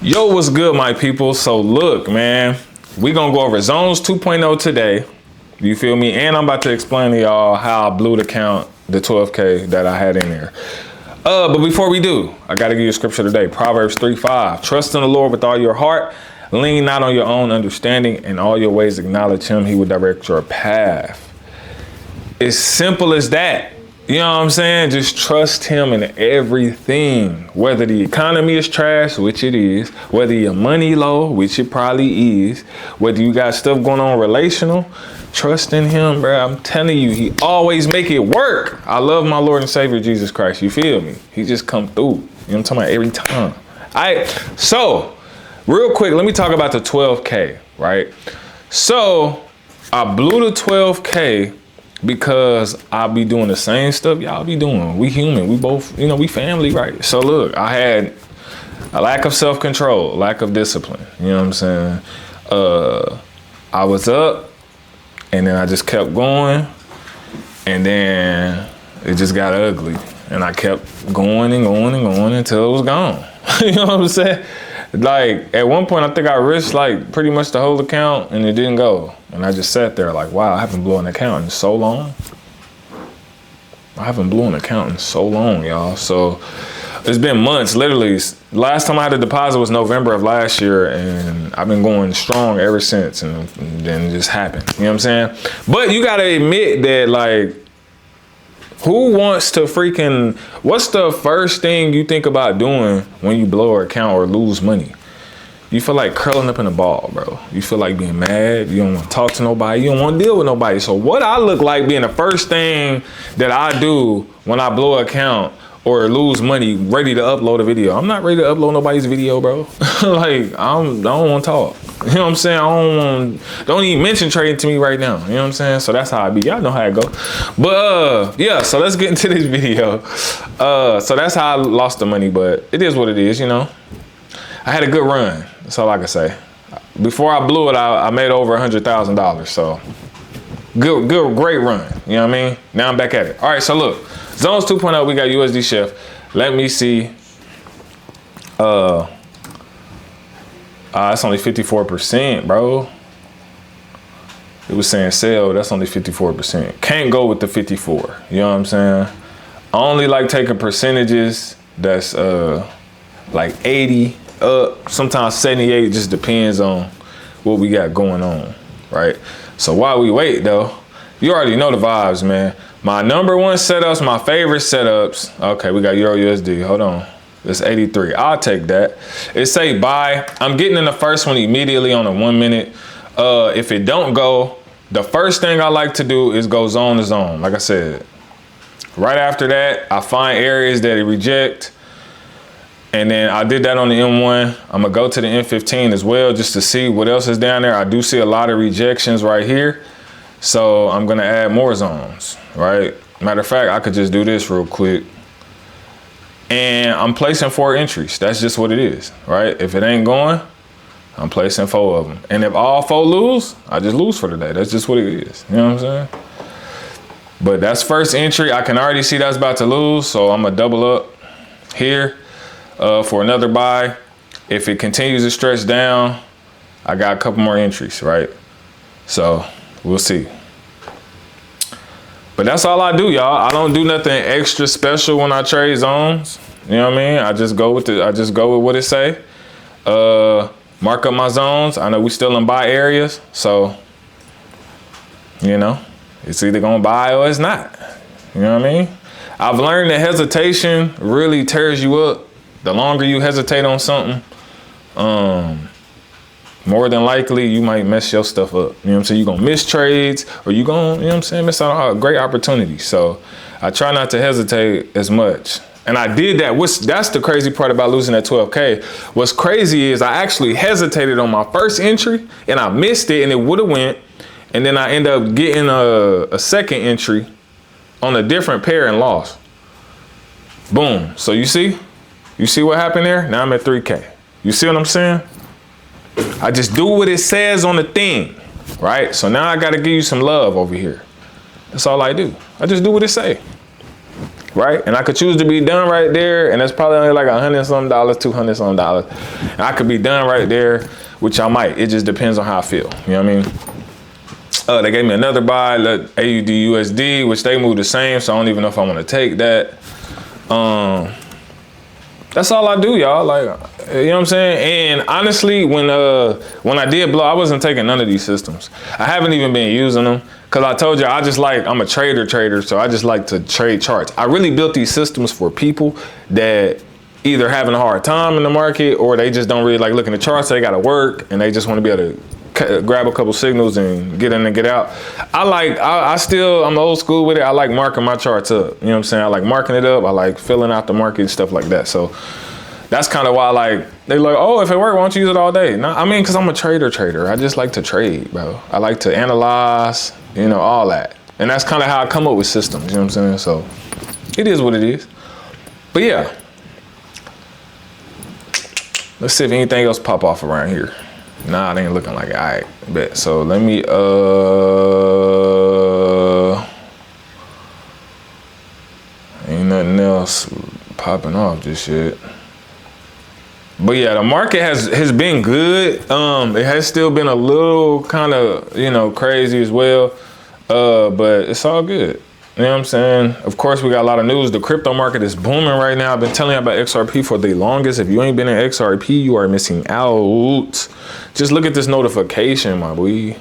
Yo, what's good, my people? So look, man, we gonna go over Zones 2.0 today. You feel me? And I'm about to explain to y'all how I blew the count, the 12K that I had in there. But before we do, I gotta give you a scripture today. Proverbs 3:5. Trust in the Lord with all your heart. Lean not on your own understanding. In all your ways acknowledge him. He will direct your path. It's simple as that. You know what I'm saying? Just trust him in everything. Whether the economy is trash, which it is, whether your money low, which it probably is, whether you got stuff going on relational, trust in him, bro. I'm telling you, he always make it work. I love my Lord and Savior, Jesus Christ. You feel me? He just come through. You know what I'm talking about? Every time. So real quick, let me talk about the 12K, right? So I blew the 12K because I'll be doing the same stuff y'all be doing. We human, we both, we family, right? So look, I had a lack of self-control, lack of discipline. You know what I'm saying? I was up and then I just kept going and then it just got ugly. And I kept going and going and going until it was gone. You know what I'm saying? Like at one point, I think I risked like pretty much the whole account and it didn't go. And I just sat there like, wow, I haven't blown an account in so long. I haven't blown an account in so long, y'all. So it's been months, literally. Last time I had a deposit was November of last year and I've been going strong ever since. And then it just happened, you know what I'm saying? But you gotta admit that like, who wants to what's the first thing you think about doing when you blow an account or lose money? You feel like curling up in a ball, bro. You feel like being mad. You don't want to talk to nobody. You don't want to deal with nobody. So what I look like being the first thing that I do when I blow an account or lose money, ready to upload a video. I'm not ready to upload nobody's video, bro. Like, I don't want to talk. You know what I'm saying? Don't even mention trading to me right now. You know what I'm saying? So that's how I be. Y'all know how it go. But yeah, so let's get into this video. So that's how I lost the money, but it is what it is, you know. I had a good run. That's all I can say. Before I blew it, I made over $100,000. So great run. You know what I mean? Now I'm back at it. All right, so look. Zones 2.0, we got USD Chef. Let me see. That's only 54%, bro. It was saying sell, that's only 54%. Can't go with the 54, you know what I'm saying? I only like taking percentages that's like 80 up, sometimes 78, just depends on what we got going on, right? So while we wait though, you already know the vibes, man. My number one setups, my favorite setups. Okay, we got Euro USD. Hold on. It's 83. I'll take that. It say buy. I'm getting in the first one immediately on a 1 minute. If it don't go, the first thing I like to do is go zone to zone. Like I said, right after that, I find areas that it reject. And then I did that on the M1. I'm gonna go to the M15 as well just to see what else is down there. I do see a lot of rejections right here. So I'm gonna add more zones, right? Matter of fact, I could just do this real quick. And I'm placing 4 entries. That's just what it is, right? If it ain't going, I'm placing 4 of them. And if all 4 lose, I just lose for the day. That's just what it is, you know what I'm saying? But that's first entry. I can already see that's about to lose, so I'm gonna double up here for another buy. If it continues to stretch down, I got a couple more entries, right? So we'll see. But that's all I do, y'all. I don't do nothing extra special when I trade zones. You know what I mean? I just go with what it say. Mark up my zones. I know we still in buy areas, so you know, it's either gonna buy or it's not. You know what I mean? I've learned that hesitation really tears you up. The longer you hesitate on something, more than likely you might mess your stuff up. You know what I'm saying? You're gonna miss trades or you gonna, you know what I'm saying, miss out on a great opportunity. So I try not to hesitate as much. And I did that. That's the crazy part about losing that 12K. What's crazy is I actually hesitated on my first entry and I missed it and it would have went. And then I end up getting a second entry on a different pair and lost. Boom. So you see what happened there? Now I'm at 3K. You see what I'm saying? I just do what it says on the thing, right? So now I got to give you some love over here. That's all I do. I just do what it say. right? And I could choose to be done right there, and that's probably only like $100 some, $200 some. And I could be done right there, which I might. It just depends on how I feel. You know what I mean? They gave me another buy, AUD USD, which they moved the same, so I don't even know if I want to take that. That's all I do, y'all. Like, you know what I'm saying? And honestly, when I did blow, I wasn't taking none of these systems. I haven't even been using them because I told you I'm a trader, so I just like to trade charts. I really built these systems for people that either having a hard time in the market or they just don't really like looking at charts. They got to work and they just want to be able to grab a couple signals and get in and get out. I'm old school with it. I like marking my charts up. You know what I'm saying? I like marking it up. I like filling out the market and stuff like that. So that's kind of why they're like, oh, if it works, why don't you use it all day? No, I mean, because I'm a trader. I just like to trade, bro. I like to analyze, all that. And that's kind of how I come up with systems. You know what I'm saying? So it is what it is. But yeah. Let's see if anything else pop off around here. Nah, it ain't looking like it. All right, bet. So let me, ain't nothing else popping off just yet. But yeah, the market has been good. It has still been a little kind of, crazy as well. But it's all good. You know what I'm saying? Of course, we got a lot of news. The crypto market is booming right now. I've been telling you about XRP for the longest. If you ain't been in XRP, you are missing out. Just look at this notification, my boy.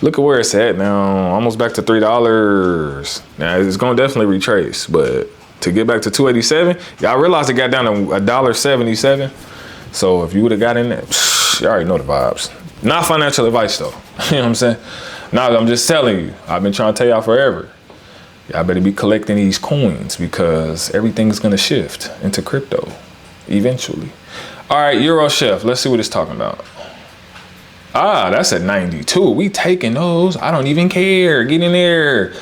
Look at where it's at now. Almost back to $3. Now, it's going to definitely retrace. But to get back to 287, y'all realize it got down to $1.77. So if you would have got in there, you already know the vibes. Not financial advice, though. You know what I'm saying? Now, I'm just telling you. I've been trying to tell y'all forever. Y'all better be collecting these coins because everything's gonna shift into crypto eventually. All right, Euro Chef, let's see what it's talking about. That's at 92. We taking those. I don't even care. Get in there.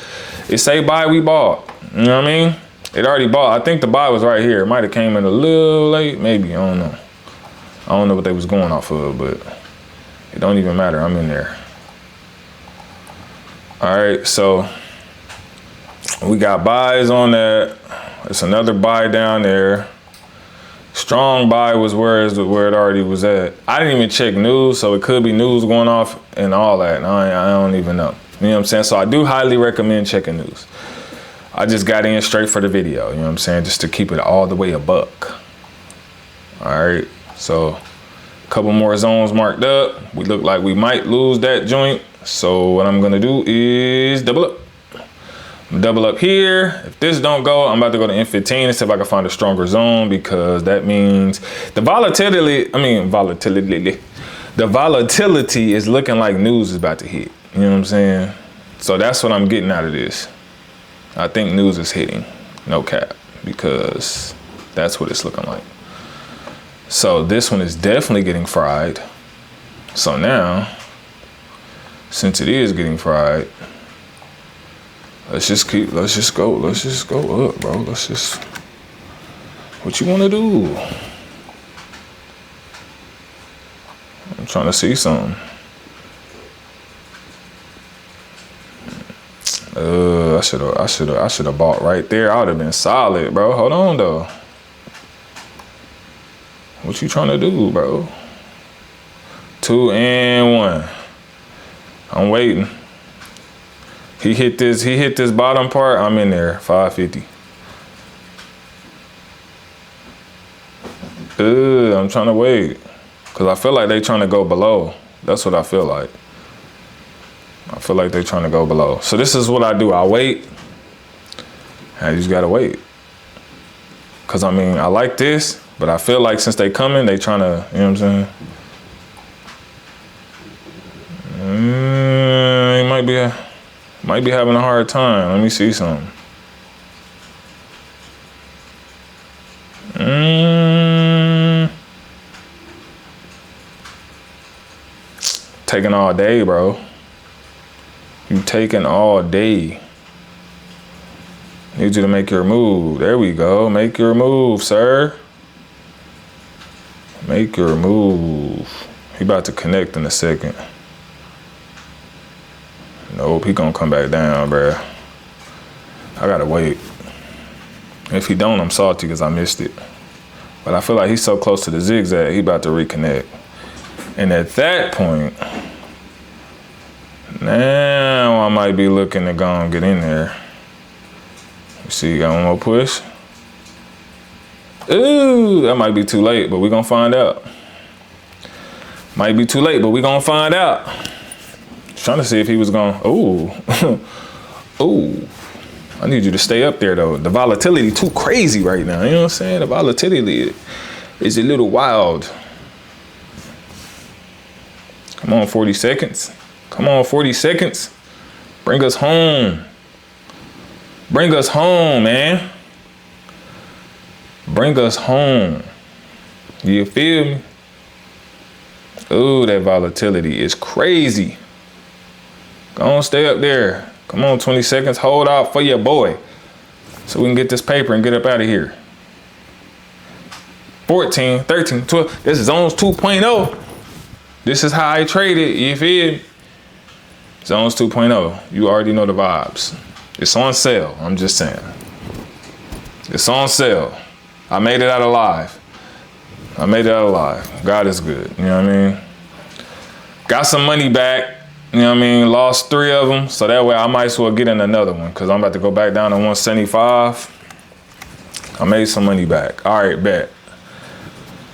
It say buy, we bought. You know what I mean? It already bought. I think the buy was right here. It might have came in a little late, maybe. I don't know. I don't know what they was going off of, but it don't even matter. I'm in there. All right, so we got buys on that. It's another buy down there. Strong buy was where it already was at. I didn't even check news, so it could be news going off and all that. And I don't even know. You know what I'm saying? So I do highly recommend checking news. I just got in straight for the video. You know what I'm saying? Just to keep it all the way a buck. All right, so a couple more zones marked up. We look like we might lose that joint. So what I'm gonna do is double up. Double up here. If this don't go, I'm about to go to M15 and see if I can find a stronger zone because that means the volatility is looking like news is about to hit. You know what I'm saying? So that's what I'm getting out of this. I think news is hitting, no cap, because that's what it's looking like. So this one is definitely getting fried. So now, since it is getting fried, let's just go up, bro. What you wanna do? I'm trying to see something. I should have bought right there. I would have been solid, bro. Hold on though. What you trying to do, bro? 2 and 1. I'm waiting. He hit this bottom part. I'm in there. 550. I'm trying to wait. Cause I feel like they trying to go below. That's what I feel like. I feel like they're trying to go below. So this is what I do. I wait. I just gotta wait. Cause I mean, I like this, but I feel like since they coming, they trying to, you know what I'm saying? Might be having a hard time. Let me see something. Taking all day, bro. You taking all day. Need you to make your move. There we go. Make your move, sir. Make your move. He about to connect in a second. Nope, he gonna come back down, bruh. I gotta wait. If he don't, I'm salty because I missed it. But I feel like he's so close to the zigzag, he about to reconnect. And at that point, now I might be looking to go and get in there. You see, you got one more push. Ooh, that might be too late, but we're gonna find out. Might be too late, but we're gonna find out. Trying to see if he was gonna, ooh. Ooh. I need you to stay up there though. The volatility too crazy right now. You know what I'm saying? The volatility is a little wild. Come on, 40 seconds. Come on, 40 seconds. Bring us home. Bring us home, man. Bring us home. You feel me? Ooh, that volatility is crazy. Go on, stay up there. Come on, 20 seconds. Hold out for your boy so we can get this paper and get up out of here. 14, 13, 12. This is Zones 2.0. This is how I trade it. You feel me? Zones 2.0. You already know the vibes. It's on sale. I'm just saying. It's on sale. I made it out alive. I made it out alive. God is good. You know what I mean? Got some money back. You know what I mean? Lost 3 of them. So that way I might as well get in another one because I'm about to go back down to 175. I made some money back. All right, bet.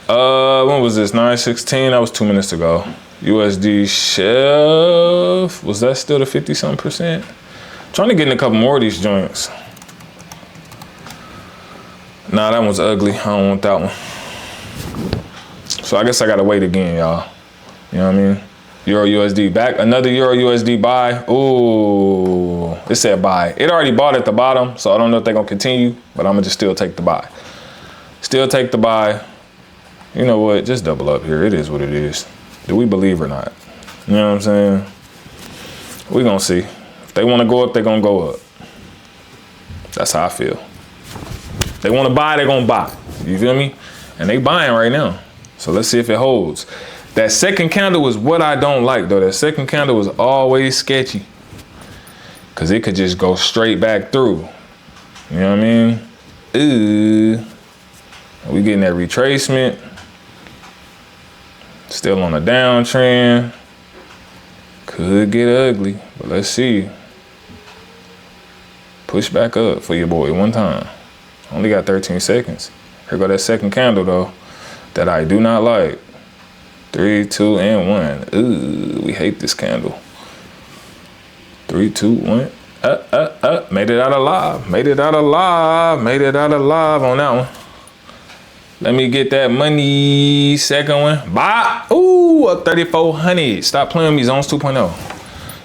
When was this? 9:16. That was 2 minutes ago. USD Chef. Was that still the 50-something%? Trying to get in a couple more of these joints. Nah, that one's ugly. I don't want that one. So I guess I gotta wait again, y'all. You know what I mean? Euro USD back. Another Euro USD buy. Ooh, it said buy. It already bought at the bottom, so I don't know if they're gonna continue, but I'm gonna just still take the buy. Still take the buy. You know what? Just double up here. It is what it is. Do we believe or not? You know what I'm saying? We gonna see. If they wanna go up, they're gonna go up. That's how I feel. If they wanna buy, they're gonna buy. You feel me? And they buying right now. So let's see if it holds. That second candle was what I don't like though. That second candle was always sketchy. Cause it could just go straight back through. You know what I mean? Ooh. We getting that retracement. Still on a downtrend. Could get ugly, but let's see. Push back up for your boy one time. Only got 13 seconds. Here go that second candle though, that I do not like. 3, 2, and 1. Ooh, we hate this candle. 3, 2, 1. Made it out alive. Made it out alive. Made it out alive on that one. Let me get that money. Second one. Bye. Ooh, a 3,400. Stop playing me. Zones 2.0.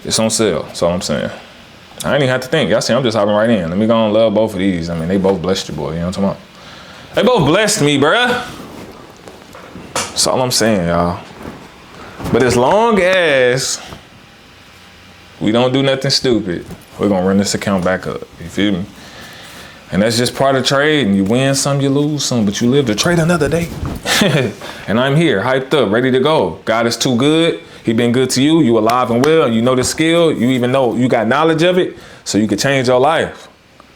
It's on sale. That's all I'm saying. I ain't even have to think. Y'all see, I'm just hopping right in. Let me go and love both of these. I mean, they both blessed your boy. You know what I'm talking about? They both blessed me, bruh. That's all I'm saying, y'all. But as long as we don't do nothing stupid, we're gonna run this account back up. You feel me? And that's just part of trade. And you win some, you lose some, but you live to trade another day. And I'm here, hyped up, ready to go. God is too good. He been good to you. You alive and well. You know the skill. You even know you got knowledge of it, so you can change your life.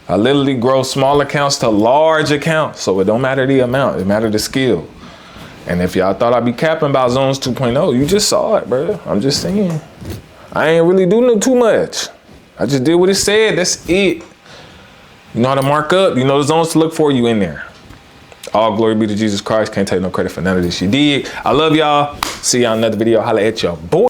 I literally grow small accounts to large accounts. So it don't matter the amount, it matter the skill. And if y'all thought I'd be capping about Zones 2.0, you just saw it, bro. I'm just saying. I ain't really doing too much. I just did what it said. That's it. You know how to mark up. You know the zones to look for, you in there. All glory be to Jesus Christ. Can't take no credit for none of this. You dig? I love y'all. See y'all in another video. Holla at y'all boy.